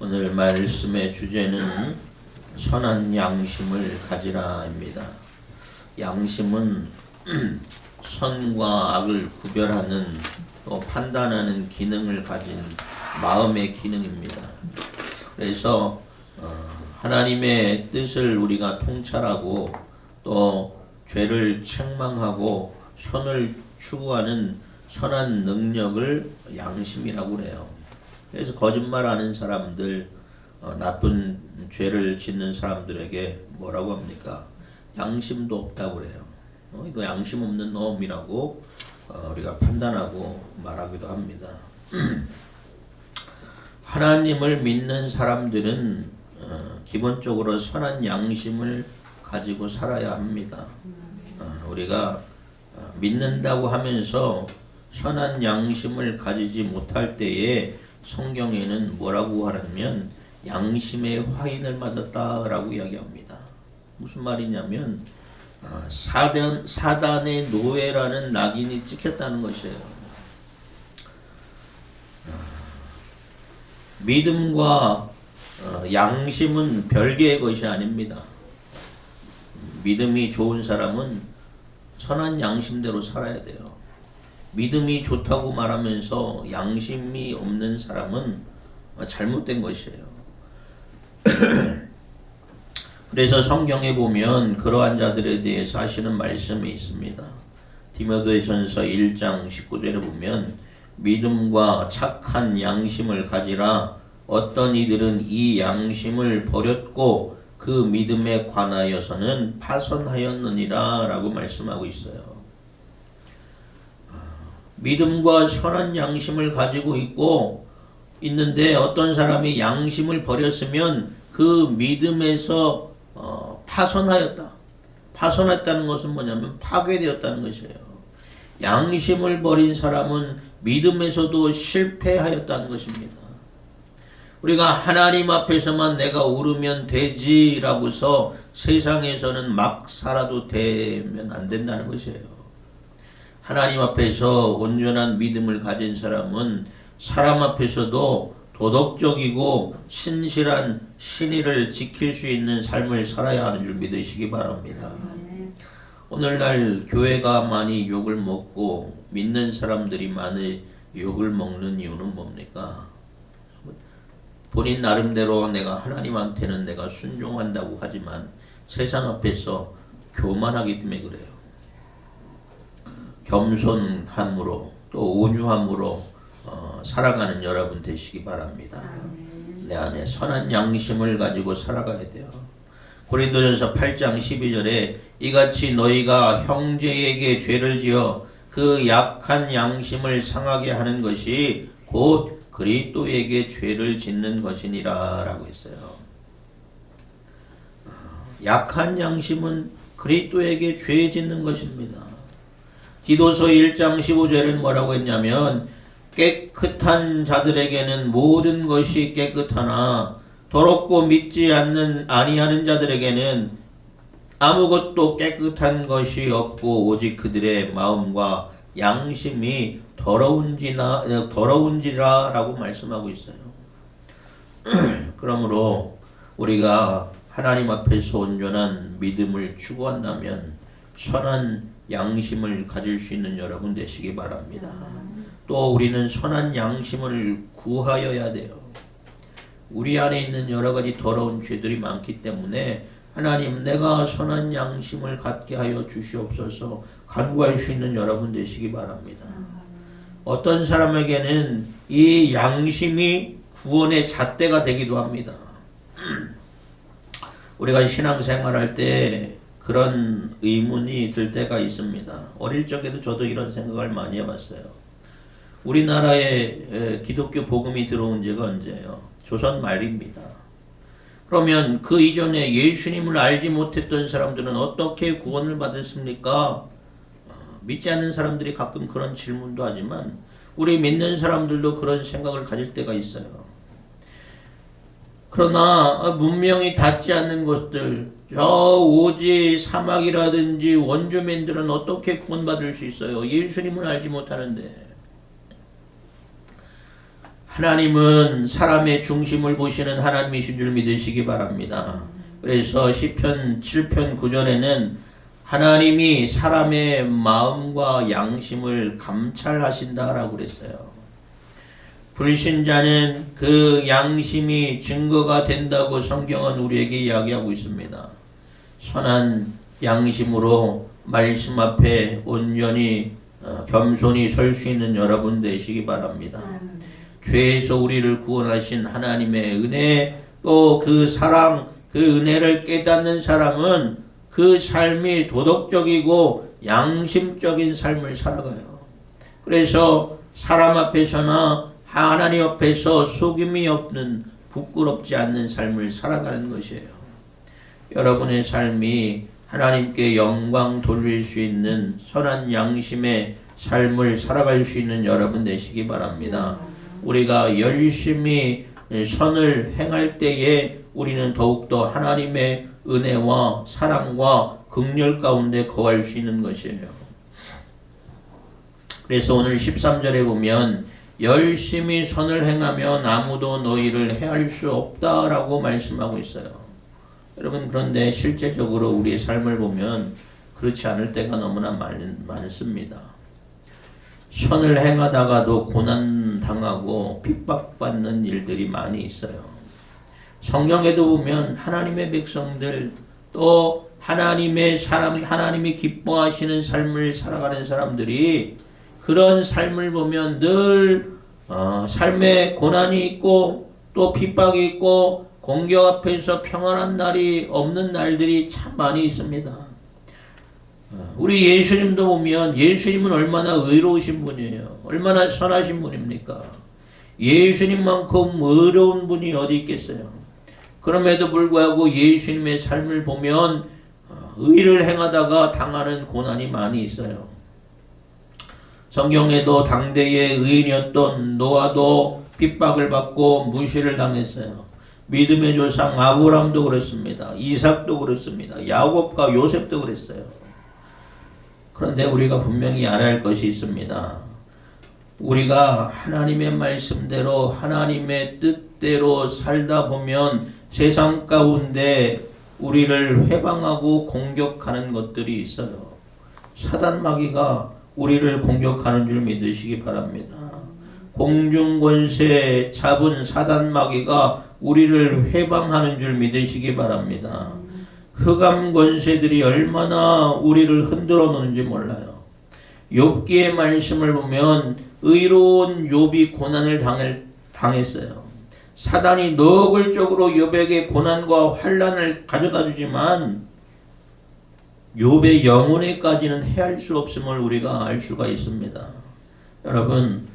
오늘 말씀의 주제는 선한 양심을 가지라입니다. 양심은 선과 악을 구별하는 또 판단하는 기능을 가진 마음의 기능입니다. 그래서 하나님의 뜻을 우리가 통찰하고 또 죄를 책망하고 선을 추구하는 선한 능력을 양심이라고 그래요. 그래서 거짓말하는 사람들, 나쁜 죄를 짓는 사람들에게 뭐라고 합니까? 양심도 없다고 그래요. 이거 양심 없는 놈이라고 우리가 판단하고 말하기도 합니다. 하나님을 믿는 사람들은 기본적으로 선한 양심을 가지고 살아야 합니다. 우리가 믿는다고 하면서 선한 양심을 가지지 못할 때에 성경에는 뭐라고 하냐면 양심의 화인을 맞았다라고 이야기합니다. 무슨 말이냐면 사단의 노예라는 낙인이 찍혔다는 것이에요. 믿음과 양심은 별개의 것이 아닙니다. 믿음이 좋은 사람은 선한 양심대로 살아야 돼요. 믿음이 좋다고 말하면서 양심이 없는 사람은 잘못된 것이에요. 그래서 성경에 보면 그러한 자들에 대해서 하시는 말씀이 있습니다. 디모데전서 1장 19절에 보면 믿음과 착한 양심을 가지라. 어떤 이들은 이 양심을 버렸고 그 믿음에 관하여서는 파선하였느니라 라고 말씀하고 있어요. 믿음과 선한 양심을 가지고 있는데 어떤 사람이 양심을 버렸으면 그 믿음에서 파선하였다. 파선했다는 것은 뭐냐면 파괴되었다는 것이에요. 양심을 버린 사람은 믿음에서도 실패하였다는 것입니다. 우리가 하나님 앞에서만 내가 오르면 되지라고서 세상에서는 막 살아도 되면 안 된다는 것이에요. 하나님 앞에서 온전한 믿음을 가진 사람은 사람 앞에서도 도덕적이고 신실한 신의를 지킬 수 있는 삶을 살아야 하는 줄 믿으시기 바랍니다. 오늘날 교회가 많이 욕을 먹고 믿는 사람들이 많이 욕을 먹는 이유는 뭡니까? 본인 나름대로 내가 하나님한테는 내가 순종한다고 하지만 세상 앞에서 교만하기 때문에 그래요. 겸손함으로 또 온유함으로 살아가는 여러분 되시기 바랍니다. 내 안에 선한 양심을 가지고 살아가야 돼요. 고린도전서 8장 12절에 이같이 너희가 형제에게 죄를 지어 그 약한 양심을 상하게 하는 것이 곧 그리스도에게 죄를 짓는 것이니라 라고 했어요. 약한 양심은 그리스도에게 죄 짓는 것입니다. 디도서 1장 15절은 뭐라고 했냐면 깨끗한 자들에게는 모든 것이 깨끗하나 더럽고 믿지 아니하는 자들에게는 아무것도 깨끗한 것이 없고 오직 그들의 마음과 양심이 더러운지라 라고 말씀하고 있어요. 그러므로 우리가 하나님 앞에서 온전한 믿음을 추구한다면 선한 양심을 가질 수 있는 여러분 되시기 바랍니다. 또 우리는 선한 양심을 구하여야 돼요. 우리 안에 있는 여러 가지 더러운 죄들이 많기 때문에 하나님 내가 선한 양심을 갖게 하여 주시옵소서 간구할 수 있는 여러분 되시기 바랍니다. 어떤 사람에게는 이 양심이 구원의 잣대가 되기도 합니다. 우리가 신앙생활할 때 그런 의문이 들 때가 있습니다. 어릴 적에도 저도 이런 생각을 많이 해봤어요. 우리나라에 기독교 복음이 들어온 지가 언제예요? 조선 말입니다. 그러면 그 이전에 예수님을 알지 못했던 사람들은 어떻게 구원을 받았습니까? 믿지 않는 사람들이 가끔 그런 질문도 하지만 우리 믿는 사람들도 그런 생각을 가질 때가 있어요. 그러나 문명이 닿지 않는 곳들, 저 오지 사막이라든지 원주민들은 어떻게 구원받을 수 있어요? 예수님을 알지 못하는데. 하나님은 사람의 중심을 보시는 하나님이신 줄 믿으시기 바랍니다. 그래서 시편 7편 9절에는 하나님이 사람의 마음과 양심을 감찰하신다라고 그랬어요. 불신자는 그 양심이 증거가 된다고 성경은 우리에게 이야기하고 있습니다. 선한 양심으로 말씀 앞에 온전히 겸손히 설 수 있는 여러분 되시기 바랍니다. 죄에서 우리를 구원하신 하나님의 은혜, 또 그 사랑, 그 은혜를 깨닫는 사람은 그 삶이 도덕적이고 양심적인 삶을 살아가요. 그래서 사람 앞에서나 하나님 앞에서 속임이 없는, 부끄럽지 않는 삶을 살아가는 것이에요. 여러분의 삶이 하나님께 영광 돌릴 수 있는 선한 양심의 삶을 살아갈 수 있는 여러분 되시기 바랍니다. 우리가 열심히 선을 행할 때에 우리는 더욱더 하나님의 은혜와 사랑과 긍휼 가운데 거할 수 있는 것이에요. 그래서 오늘 13절에 보면 열심히 선을 행하면 아무도 너희를 해할 수 없다라고 말씀하고 있어요. 여러분, 그런데 실제적으로 우리의 삶을 보면 그렇지 않을 때가 너무나 많습니다. 선을 행하다가도 고난당하고 핍박받는 일들이 많이 있어요. 성경에도 보면 하나님의 백성들, 또 하나님의 사람, 하나님이 기뻐하시는 삶을 살아가는 사람들이 그런 삶을 보면 늘 삶에 고난이 있고 또 핍박이 있고 공격 앞에서 평안한 날이 없는 날들이 참 많이 있습니다. 우리 예수님도 보면 예수님은 얼마나 의로우신 분이에요. 얼마나 선하신 분입니까? 예수님만큼 의로운 분이 어디 있겠어요. 그럼에도 불구하고 예수님의 삶을 보면 의를 행하다가 당하는 고난이 많이 있어요. 성경에도 당대의 의인이었던 노아도 핍박을 받고 무시를 당했어요. 믿음의 조상 아브라함도 그렇습니다. 이삭도 그렇습니다. 야곱과 요셉도 그랬어요. 그런데 우리가 분명히 알아야 할 것이 있습니다. 우리가 하나님의 말씀대로 하나님의 뜻대로 살다 보면 세상 가운데 우리를 회방하고 공격하는 것들이 있어요. 사단 마귀가 우리를 공격하는 줄 믿으시기 바랍니다. 공중권세 잡은 사단 마귀가 우리를 회방하는 줄 믿으시기 바랍니다. 흑암 권세들이 얼마나 우리를 흔들어 놓는지 몰라요. 욥기의 말씀을 보면 의로운 욥이 고난을 당했어요. 사단이 노골적으로 욥에게 고난과 환난을 가져다 주지만 욥의 영혼에까지는 해할 수 없음을 우리가 알 수가 있습니다. 여러분,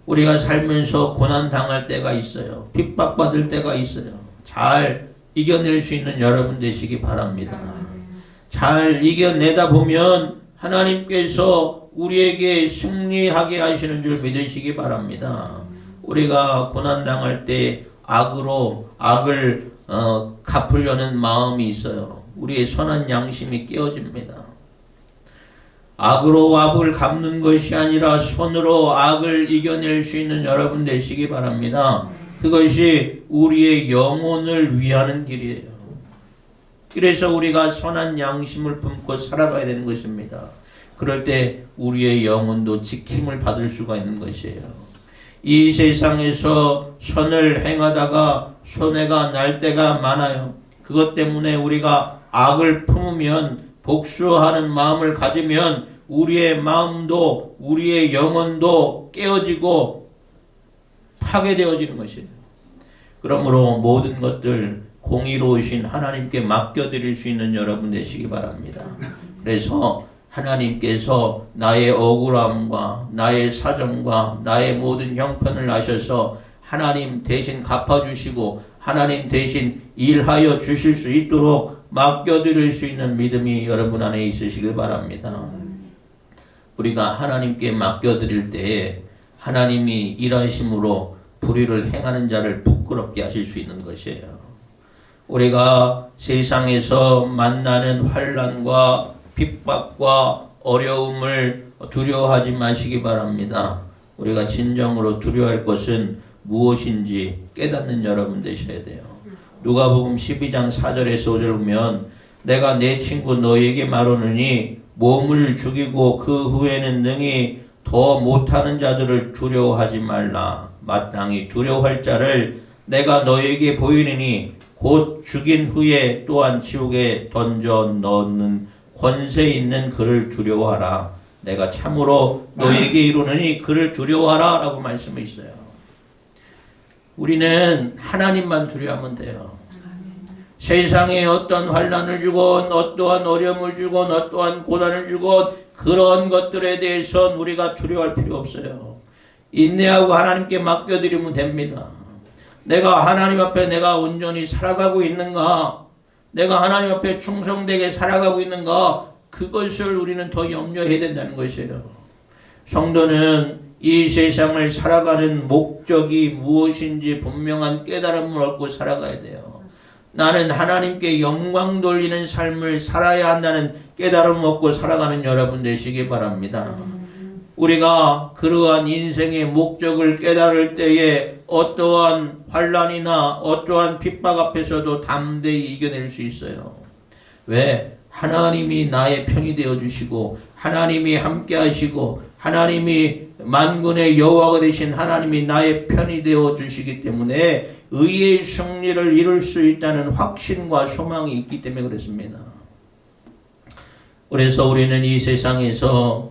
우리가 살면서 고난 당할 때가 있어요. 핍박받을 때가 있어요. 잘 이겨낼 수 있는 여러분 되시기 바랍니다. 잘 이겨내다 보면 하나님께서 우리에게 승리하게 하시는 줄 믿으시기 바랍니다. 우리가 고난 당할 때 악을 갚으려는 마음이 있어요. 우리의 선한 양심이 깨어집니다. 악으로 악을 갚는 것이 아니라 손으로 악을 이겨낼 수 있는 여러분 되시기 바랍니다. 그것이 우리의 영혼을 위하는 길이에요. 그래서 우리가 선한 양심을 품고 살아가야 되는 것입니다. 그럴 때 우리의 영혼도 지킴을 받을 수가 있는 것이에요. 이 세상에서 선을 행하다가 손해가 날 때가 많아요. 그것 때문에 우리가 악을 품으면, 복수하는 마음을 가지면 우리의 마음도 우리의 영혼도 깨어지고 파괴되어지는 것이에요. 그러므로 모든 것들 공의로우신 하나님께 맡겨드릴 수 있는 여러분 되시기 바랍니다. 그래서 하나님께서 나의 억울함과 나의 사정과 나의 모든 형편을 아셔서 하나님 대신 갚아주시고 하나님 대신 일하여 주실 수 있도록 맡겨드릴 수 있는 믿음이 여러분 안에 있으시길 바랍니다. 우리가 하나님께 맡겨드릴 때에 하나님이 일하심으로 불의를 행하는 자를 부끄럽게 하실 수 있는 것이에요. 우리가 세상에서 만나는 환난과 핍박과 어려움을 두려워하지 마시기 바랍니다. 우리가 진정으로 두려워할 것은 무엇인지 깨닫는 여러분 되셔야 돼요. 누가복음 12장 4절에서 5절 보면 내가 내 친구 너희에게 말하노니 몸을 죽이고 그 후에는 능히 더 못하는 자들을 두려워하지 말라. 마땅히 두려워할 자를 내가 너희에게 보이리니 곧 죽인 후에 또한 지옥에 던져 넣는 권세 있는 그를 두려워하라. 내가 참으로 너희에게 이르노니 그를 두려워하라 라고 말씀이 있어요. 우리는 하나님만 두려워하면 돼요. 세상에 어떤 환난을 주건 어떠한 어려움을 주건 어떠한 고난을 주건 그런 것들에 대해서는 우리가 두려워할 필요 없어요. 인내하고 하나님께 맡겨드리면 됩니다. 내가 하나님 앞에 내가 온전히 살아가고 있는가, 내가 하나님 앞에 충성되게 살아가고 있는가, 그것을 우리는 더 염려해야 된다는 것이에요. 성도는 이 세상을 살아가는 목적이 무엇인지 분명한 깨달음을 얻고 살아가야 돼요. 나는 하나님께 영광 돌리는 삶을 살아야 한다는 깨달음을 얻고 살아가는 여러분 되시기 바랍니다. 우리가 그러한 인생의 목적을 깨달을 때에 어떠한 환난이나 어떠한 핍박 앞에서도 담대히 이겨낼 수 있어요. 왜? 하나님이 나의 편이 되어주시고 하나님이 함께 하시고 하나님이 만군의 여호와가 되신 하나님이 나의 편이 되어주시기 때문에 의의 승리를 이룰 수 있다는 확신과 소망이 있기 때문에 그렇습니다. 그래서 우리는 이 세상에서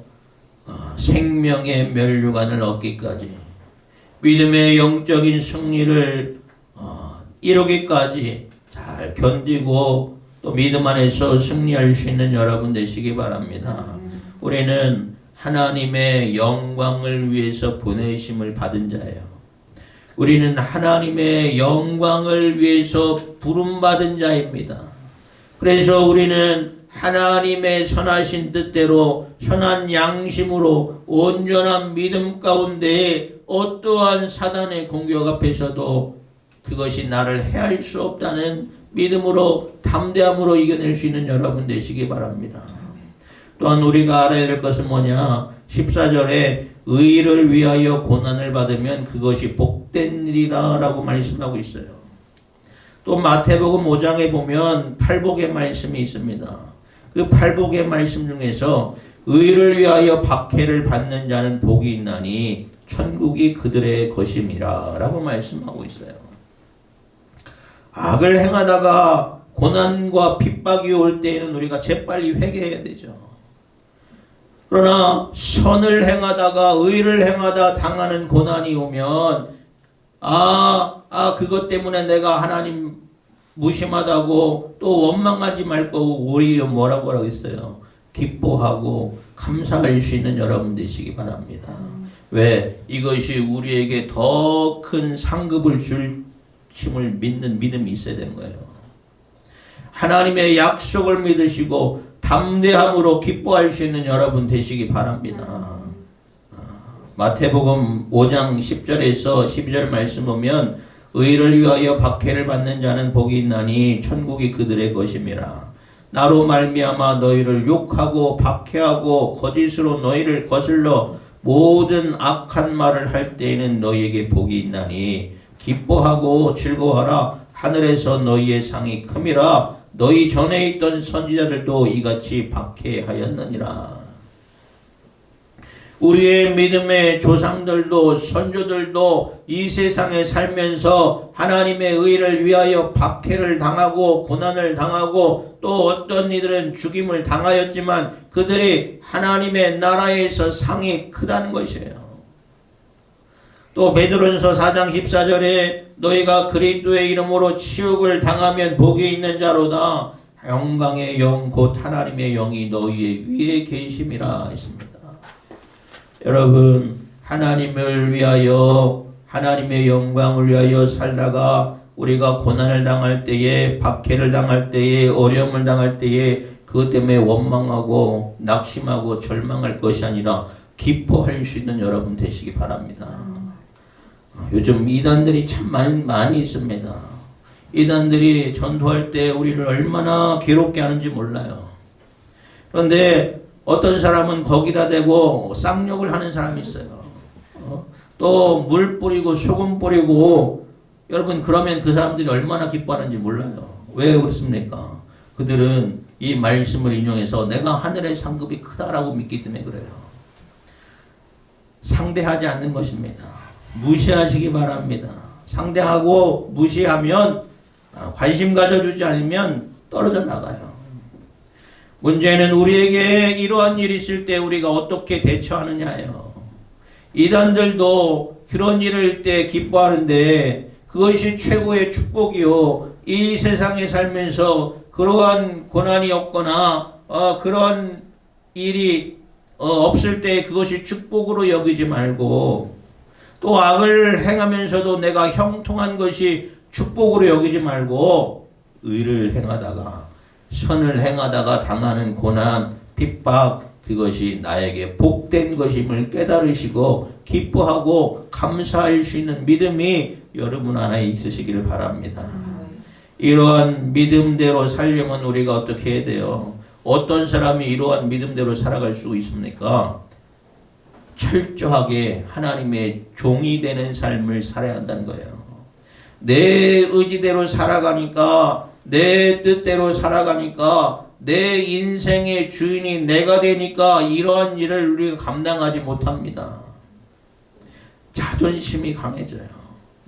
생명의 면류관을 얻기까지 믿음의 영적인 승리를 이루기까지 잘 견디고 또 믿음 안에서 승리할 수 있는 여러분 되시기 바랍니다. 우리는 하나님의 영광을 위해서 보내심을 받은 자예요. 우리는 하나님의 영광을 위해서 부름받은 자입니다. 그래서 우리는 하나님의 선하신 뜻대로 선한 양심으로 온전한 믿음 가운데 어떠한 사단의 공격 앞에서도 그것이 나를 해할 수 없다는 믿음으로 담대함으로 이겨낼 수 있는 여러분 되시기 바랍니다. 또한 우리가 알아야 될 것은 뭐냐? 14절에 의를 위하여 고난을 받으면 그것이 복된 일이라 라고 말씀하고 있어요. 또 마태복음 5장에 보면 팔복의 말씀이 있습니다. 그 팔복의 말씀 중에서 의를 위하여 박해를 받는 자는 복이 있나니 천국이 그들의 것임이라 라고 말씀하고 있어요. 악을 행하다가 고난과 핍박이 올 때에는 우리가 재빨리 회개해야 되죠. 그러나 선을 행하다가 의를 행하다 당하는 고난이 오면 그것 때문에 내가 하나님 무심하다고 또 원망하지 말 거고 오히려 뭐라고 하겠어요? 기뻐하고 감사할 수 있는 여러분 되시기 바랍니다. 왜? 이것이 우리에게 더 큰 상급을 줄 힘을 믿는 믿음이 있어야 되는 거예요. 하나님의 약속을 믿으시고 담대함으로 기뻐할 수 있는 여러분 되시기 바랍니다. 마태복음 5장 10절에서 12절 말씀 보면 의를 위하여 박해를 받는 자는 복이 있나니 천국이 그들의 것임이라. 나로 말미암아 너희를 욕하고 박해하고 거짓으로 너희를 거슬러 모든 악한 말을 할 때에는 너희에게 복이 있나니 기뻐하고 즐거워하라. 하늘에서 너희의 상이 큼이라. 너희 전에 있던 선지자들도 이같이 박해하였느니라. 우리의 믿음의 조상들도 선조들도 이 세상에 살면서 하나님의 의를 위하여 박해를 당하고 고난을 당하고 또 어떤 이들은 죽임을 당하였지만 그들이 하나님의 나라에서 상이 크다는 것이에요. 또 베드로전서 4장 14절에 너희가 그리스도의 이름으로 치욕을 당하면 복이 있는 자로다. 영광의 영 곧 하나님의 영이 너희의 위에 계심이라 했습니다. 여러분, 하나님을 위하여 하나님의 영광을 위하여 살다가 우리가 고난을 당할 때에 박해를 당할 때에 어려움을 당할 때에 그것 때문에 원망하고 낙심하고 절망할 것이 아니라 기뻐할 수 있는 여러분 되시기 바랍니다. 요즘 이단들이 참 많이 있습니다. 이단들이 전도할 때 우리를 얼마나 괴롭게 하는지 몰라요. 그런데 어떤 사람은 거기다 대고 쌍욕을 하는 사람이 있어요. 또 물 뿌리고 소금 뿌리고 여러분 그러면 그 사람들이 얼마나 기뻐하는지 몰라요. 왜 그렇습니까? 그들은 이 말씀을 인용해서 내가 하늘의 상급이 크다라고 믿기 때문에 그래요. 상대하지 않는 것입니다. 무시하시기 바랍니다. 상대하고 무시하면 관심 가져주지 않으면 떨어져 나가요. 문제는 우리에게 이러한 일이 있을 때 우리가 어떻게 대처하느냐예요. 이단들도 그런 일을 때 기뻐하는데 그것이 최고의 축복이요. 이 세상에 살면서 그러한 고난이 없거나 그런 일이 없을 때 그것이 축복으로 여기지 말고 또 악을 행하면서도 내가 형통한 것이 축복으로 여기지 말고 의를 행하다가 선을 행하다가 당하는 고난, 핍박 그것이 나에게 복된 것임을 깨달으시고 기뻐하고 감사할 수 있는 믿음이 여러분 안에 있으시기를 바랍니다. 이러한 믿음대로 살려면 우리가 어떻게 해야 돼요? 어떤 사람이 이러한 믿음대로 살아갈 수 있습니까? 철저하게 하나님의 종이 되는 삶을 살아야 한다는 거예요. 내 의지대로 살아가니까 내 뜻대로 살아가니까 내 인생의 주인이 내가 되니까 이러한 일을 우리가 감당하지 못합니다. 자존심이 강해져요.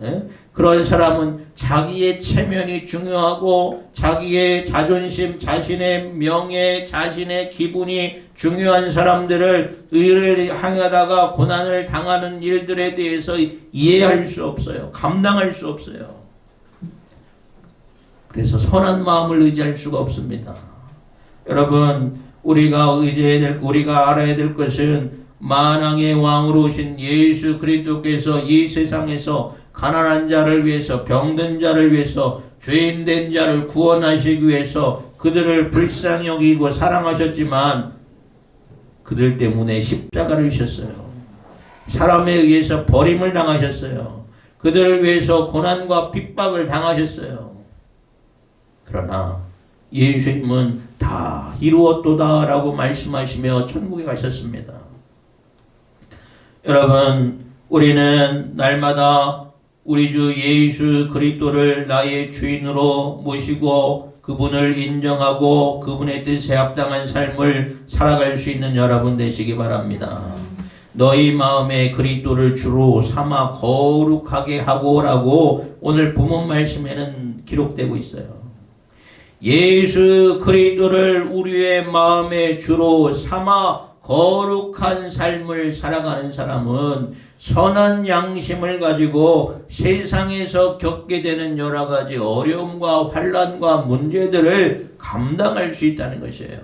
예? 그런 사람은 자기의 체면이 중요하고 자기의 자존심, 자신의 명예, 자신의 기분이 중요한 사람들을 의를 향하다가 고난을 당하는 일들에 대해서 이해할 수 없어요. 감당할 수 없어요. 그래서 선한 마음을 의지할 수가 없습니다. 여러분, 우리가 알아야 될 것은 만왕의 왕으로 오신 예수 그리스도께서 이 세상에서 가난한 자를 위해서, 병든 자를 위해서, 죄인된 자를 구원하시기 위해서 그들을 불쌍히 여기고 사랑하셨지만 그들 때문에 십자가를 지셨어요. 사람에 의해서 버림을 당하셨어요. 그들을 위해서 고난과 핍박을 당하셨어요. 그러나 예수님은 다 이루었도다 라고 말씀하시며 천국에 가셨습니다. 여러분, 우리는 날마다 우리 주 예수 그리스도를 나의 주인으로 모시고 그분을 인정하고 그분의 뜻에 합당한 삶을 살아갈 수 있는 여러분 되시기 바랍니다. 너희 마음에 그리스도를 주로 삼아 거룩하게 하고라고 오늘 본문 말씀에는 기록되고 있어요. 예수 그리스도를 우리의 마음에 주로 삼아 거룩한 삶을 살아가는 사람은 선한 양심을 가지고 세상에서 겪게 되는 여러 가지 어려움과 환난과 문제들을 감당할 수 있다는 것이에요.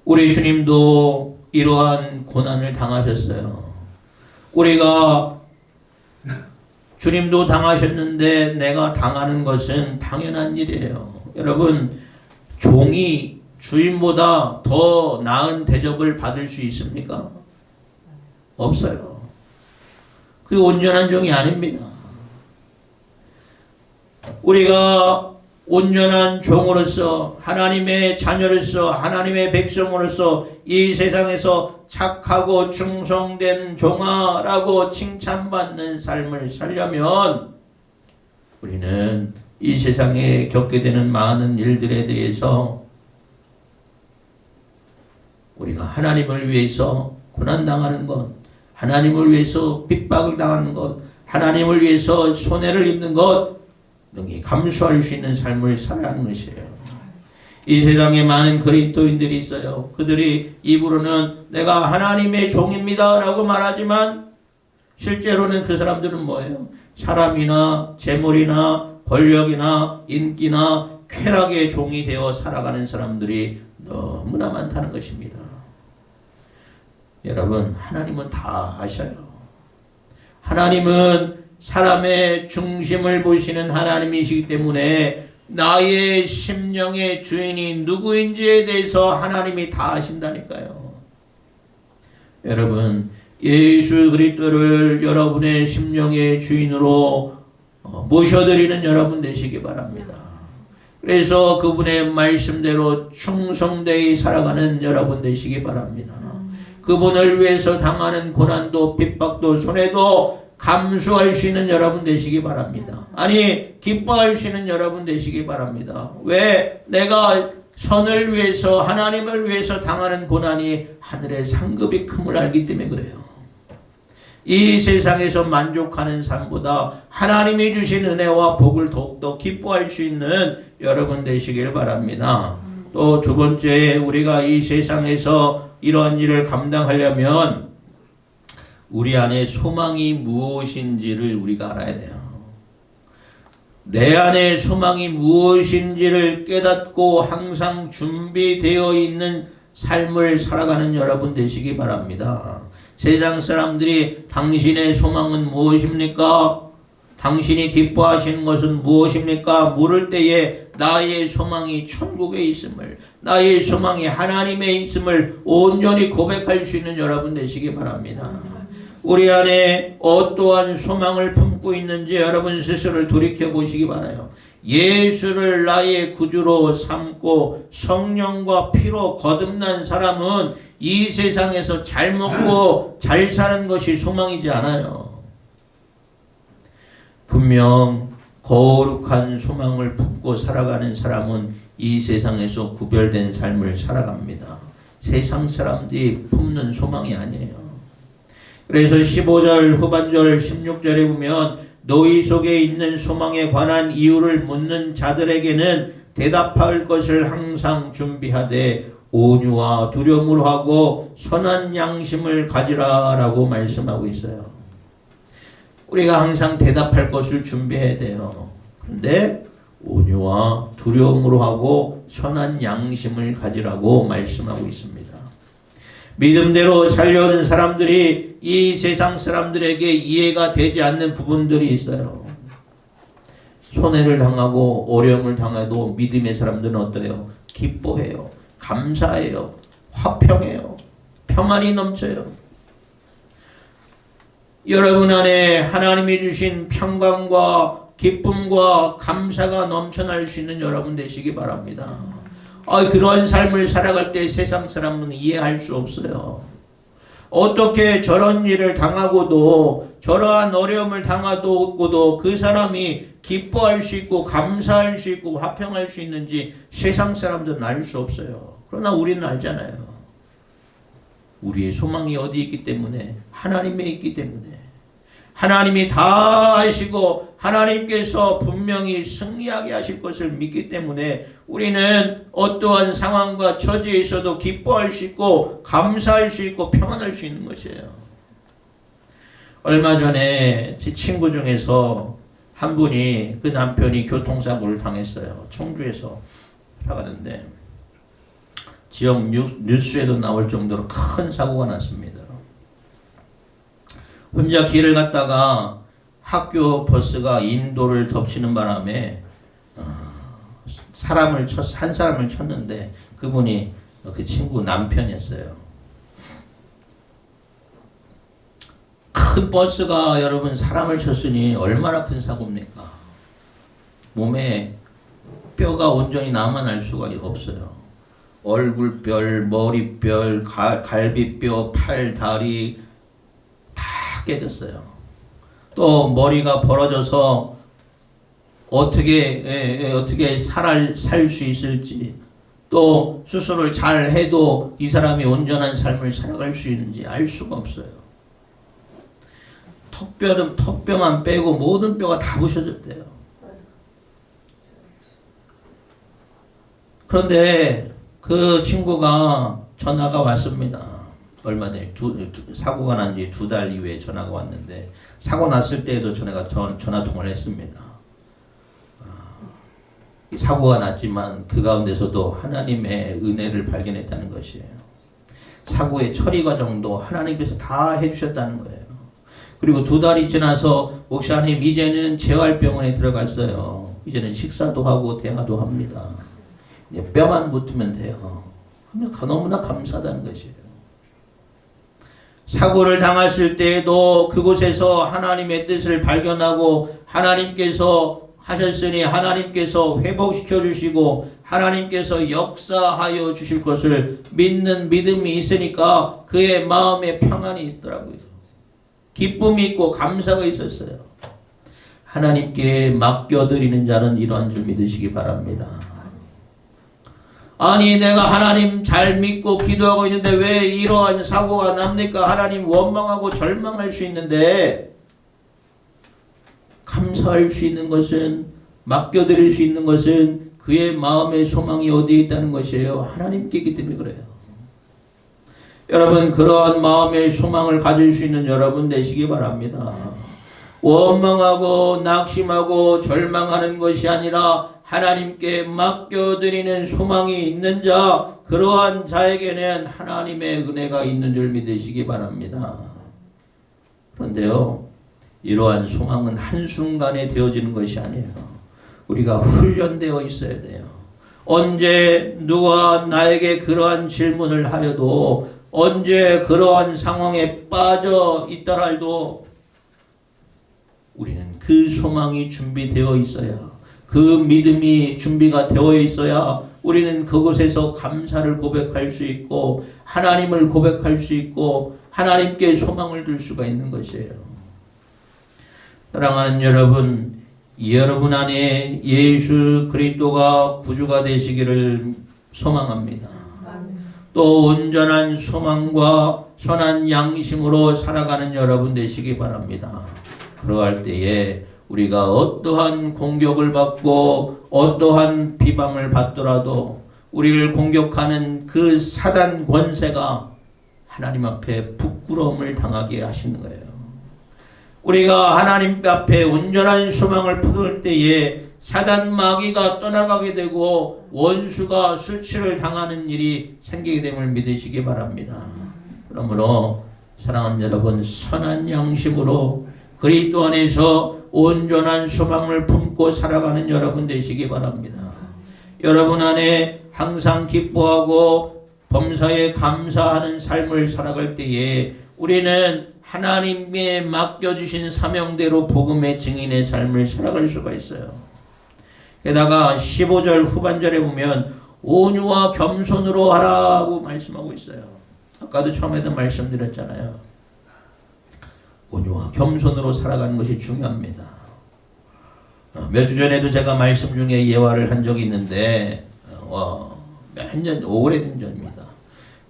우리 주님도 이러한 고난을 당하셨어요. 우리가 주님도 당하셨는데 내가 당하는 것은 당연한 일이에요. 여러분, 종이 주인보다 더 나은 대접을 받을 수 있습니까? 없어요. 그게 온전한 종이 아닙니다. 우리가 온전한 종으로서 하나님의 자녀로서 하나님의 백성으로서 이 세상에서 착하고 충성된 종아라고 칭찬받는 삶을 살려면 우리는 이 세상에 겪게 되는 많은 일들에 대해서 우리가 하나님을 위해서 고난당하는 것, 하나님을 위해서 핍박을 당하는 것, 하나님을 위해서 손해를 입는 것 등이 감수할 수 있는 삶을 살아야 하는 것이에요. 이 세상에 많은 그리스도인들이 있어요. 그들이 입으로는 내가 하나님의 종입니다 라고 말하지만 실제로는 그 사람들은 뭐예요? 사람이나 재물이나 권력이나 인기나 쾌락의 종이 되어 살아가는 사람들이 너무나 많다는 것입니다. 여러분, 하나님은 다 아셔요. 하나님은 사람의 중심을 보시는 하나님이시기 때문에 나의 심령의 주인이 누구인지에 대해서 하나님이 다 아신다니까요. 여러분, 예수 그리스도를 여러분의 심령의 주인으로 모셔드리는 여러분 되시기 바랍니다. 그래서 그분의 말씀대로 충성되이 살아가는 여러분 되시기 바랍니다. 그분을 위해서 당하는 고난도 핍박도 손해도 감수할 수 있는 여러분 되시기 바랍니다. 아니 기뻐할 수 있는 여러분 되시기 바랍니다. 왜? 내가 선을 위해서 하나님을 위해서 당하는 고난이 하늘의 상급이 큼을 알기 때문에 그래요. 이 세상에서 만족하는 삶보다 하나님이 주신 은혜와 복을 더욱더 기뻐할 수 있는 여러분 되시길 바랍니다. 또 두 번째, 우리가 이 세상에서 이런 일을 감당하려면 우리 안에 소망이 무엇인지를 우리가 알아야 돼요. 내 안에 소망이 무엇인지를 깨닫고 항상 준비되어 있는 삶을 살아가는 여러분 되시기 바랍니다. 세상 사람들이 당신의 소망은 무엇입니까? 당신이 기뻐하시는 것은 무엇입니까? 물을 때에 나의 소망이 천국에 있음을, 나의 소망이 하나님에 있음을 온전히 고백할 수 있는 여러분 되시기 바랍니다. 우리 안에 어떠한 소망을 품고 있는지 여러분 스스로를 돌이켜 보시기 바라요. 예수를 나의 구주로 삼고 성령과 피로 거듭난 사람은 이 세상에서 잘 먹고 잘 사는 것이 소망이지 않아요. 분명 거룩한 소망을 품고 살아가는 사람은 이 세상에서 구별된 삶을 살아갑니다. 세상 사람들이 품는 소망이 아니에요. 그래서 15절 후반절 16절에 보면 너희 속에 있는 소망에 관한 이유를 묻는 자들에게는 대답할 것을 항상 준비하되 온유와 두려움으로 하고 선한 양심을 가지라 라고 말씀하고 있어요. 우리가 항상 대답할 것을 준비해야 돼요. 그런데 온유와 두려움으로 하고 선한 양심을 가지라고 말씀하고 있습니다. 믿음대로 살려는 사람들이 이 세상 사람들에게 이해가 되지 않는 부분들이 있어요. 손해를 당하고 어려움을 당해도 믿음의 사람들은 어때요? 기뻐해요. 감사해요. 화평해요. 평안이 넘쳐요. 여러분 안에 하나님이 주신 평강과 기쁨과 감사가 넘쳐날 수 있는 여러분 되시기 바랍니다. 그런 삶을 살아갈 때 세상 사람은 이해할 수 없어요. 어떻게 저런 일을 당하고도 저러한 어려움을 당하고도 그 사람이 기뻐할 수 있고 감사할 수 있고 화평할 수 있는지 세상 사람들은 알 수 없어요. 그러나 우리는 알잖아요. 우리의 소망이 어디 있기 때문에? 하나님에 있기 때문에. 하나님이 다 하시고 하나님께서 분명히 승리하게 하실 것을 믿기 때문에 우리는 어떠한 상황과 처지에 있어도 기뻐할 수 있고 감사할 수 있고 평안할 수 있는 것이에요. 얼마 전에 제 친구 중에서 한 분이 그 남편이 교통사고를 당했어요. 청주에서 나가는데 지역 뉴스에도 나올 정도로 큰 사고가 났습니다. 혼자 길을 갔다가 학교 버스가 인도를 덮치는 바람에 한 사람을 쳤는데 그분이 그 친구 남편이었어요. 큰 버스가 여러분 사람을 쳤으니 얼마나 큰 사고입니까? 몸에 뼈가 온전히 남아날 수가 없어요. 얼굴뼈, 머리뼈, 갈비뼈, 팔, 다리 다 깨졌어요. 또 머리가 벌어져서 어떻게 살 수 있을지, 또 수술을 잘 해도 이 사람이 온전한 삶을 살아갈 수 있는지 알 수가 없어요. 턱뼈만 빼고 모든 뼈가 다 부셔졌대요. 그런데 그 친구가 전화가 왔습니다. 얼마 전에 사고가 난 지 2달 이후에 전화가 왔는데 사고 났을 때에도 전화 통화를 했습니다. 사고가 났지만 그 가운데서도 하나님의 은혜를 발견했다는 것이에요. 사고의 처리 과정도 하나님께서 다 해주셨다는 거예요. 그리고 2달이 지나서 목사님 이제는 재활병원에 들어갔어요. 이제는 식사도 하고 대화도 합니다. 이제 뼈만 붙으면 돼요. 너무나 감사하다는 것이에요. 사고를 당했을 때에도 그곳에서 하나님의 뜻을 발견하고 하나님께서 하셨으니 하나님께서 회복시켜 주시고 하나님께서 역사하여 주실 것을 믿는 믿음이 있으니까 그의 마음에 평안이 있더라고요. 기쁨이 있고 감사가 있었어요. 하나님께 맡겨드리는 자는 이러한 줄 믿으시기 바랍니다. 아니 내가 하나님 잘 믿고 기도하고 있는데 왜 이러한 사고가 납니까? 하나님 원망하고 절망할 수 있는데 감사할 수 있는 것은, 맡겨드릴 수 있는 것은 그의 마음의 소망이 어디에 있다는 것이에요. 하나님께 있기 때문에 그래요. 여러분 그러한 마음의 소망을 가질 수 있는 여러분 되시기 바랍니다. 원망하고 낙심하고 절망하는 것이 아니라 하나님께 맡겨드리는 소망이 있는 자, 그러한 자에게는 하나님의 은혜가 있는 줄 믿으시기 바랍니다. 그런데요, 이러한 소망은 한순간에 되어지는 것이 아니에요. 우리가 훈련되어 있어야 돼요. 언제 누가 나에게 그러한 질문을 하여도, 언제 그러한 상황에 빠져 있더라 해도 우리는 그 소망이 준비되어 있어야, 그 믿음이 준비가 되어 있어야 우리는 그곳에서 감사를 고백할 수 있고 하나님을 고백할 수 있고 하나님께 소망을 둘 수가 있는 것이에요. 사랑하는 여러분, 여러분 안에 예수 그리스도가 구주가 되시기를 소망합니다. 또 온전한 소망과 선한 양심으로 살아가는 여러분 되시기 바랍니다. 그러할 때에 우리가 어떠한 공격을 받고 어떠한 비방을 받더라도 우리를 공격하는 그 사단 권세가 하나님 앞에 부끄러움을 당하게 하시는 거예요. 우리가 하나님 앞에 온전한 소망을 품을 때에 사단 마귀가 떠나가게 되고 원수가 수치를 당하는 일이 생기게 됨을 믿으시기 바랍니다. 그러므로 사랑하는 여러분, 선한 양심으로 그리스도 안에서 온전한 소망을 품고 살아가는 여러분 되시기 바랍니다. 여러분 안에 항상 기뻐하고 범사에 감사하는 삶을 살아갈 때에 우리는 하나님께 맡겨주신 사명대로 복음의 증인의 삶을 살아갈 수가 있어요. 게다가 15절 후반절에 보면 온유와 겸손으로 하라고 말씀하고 있어요. 아까도 처음에도 말씀드렸잖아요. 온유와 겸손으로 살아가는 것이 중요합니다. 몇 주 전에도 제가 말씀 중에 예화를 한 적이 있는데 몇 년, 오래된 전입니다.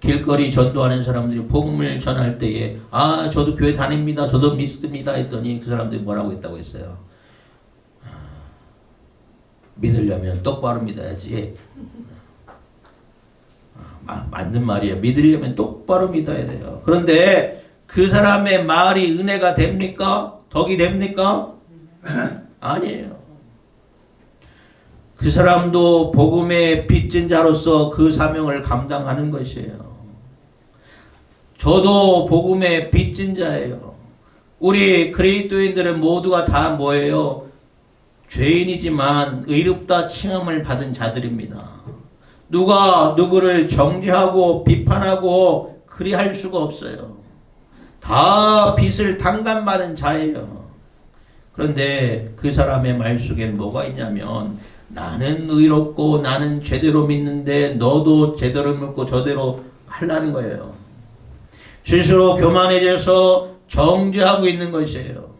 길거리 전도하는 사람들이 복음을 전할 때에 저도 교회 다닙니다. 저도 믿습니다. 했더니 그 사람들이 뭐라고 했다고 했어요. 믿으려면 똑바로 믿어야지. 맞는 말이에요. 믿으려면 똑바로 믿어야 돼요. 그런데 그 사람의 말이 은혜가 됩니까? 덕이 됩니까? 아니에요. 그 사람도 복음의 빚진 자로서 그 사명을 감당하는 것이에요. 저도 복음의 빚진 자예요. 우리 그리스도인들은 모두가 다 뭐예요? 죄인이지만 의롭다 칭함을 받은 자들입니다. 누가 누구를 정죄하고 비판하고 그리할 수가 없어요. 다 빚을 탕감받은 자예요. 그런데 그 사람의 말 속엔 뭐가 있냐면 나는 의롭고 나는 제대로 믿는데 너도 제대로 믿고 저대로 하려는 거예요. 스스로 교만해져서 정죄하고 있는 것이에요.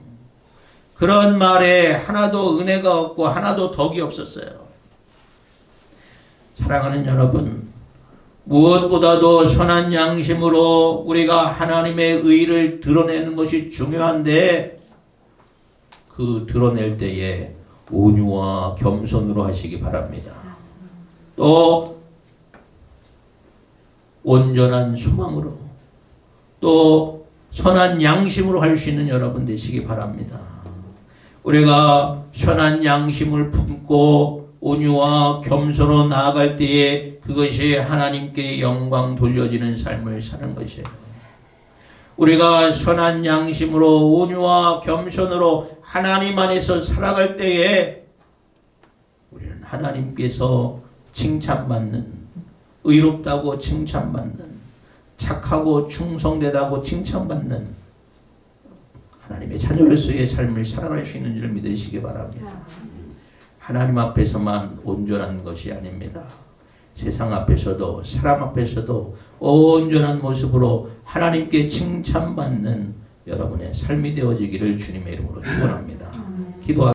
그런 말에 하나도 은혜가 없고 하나도 덕이 없었어요. 사랑하는 여러분, 무엇보다도 선한 양심으로 우리가 하나님의 의를 드러내는 것이 중요한데 그 드러낼 때에 온유와 겸손으로 하시기 바랍니다. 또 온전한 소망으로 또 선한 양심으로 할 수 있는 여러분 되시기 바랍니다. 우리가 선한 양심을 품고 온유와 겸손으로 나아갈 때에 그것이 하나님께 영광 돌려지는 삶을 사는 것이에요. 우리가 선한 양심으로 온유와 겸손으로 하나님 안에서 살아갈 때에 우리는 하나님께서 칭찬받는, 의롭다고 칭찬받는, 착하고 충성되다고 칭찬받는 하나님의 자녀로서의 삶을 살아갈 수 있는 줄 믿으시기 바랍니다. 하나님 앞에서만 온전한 것이 아닙니다. 세상 앞에서도 사람 앞에서도 온전한 모습으로 하나님께 칭찬받는 여러분의 삶이 되어지기를 주님의 이름으로 축원합니다. 기도하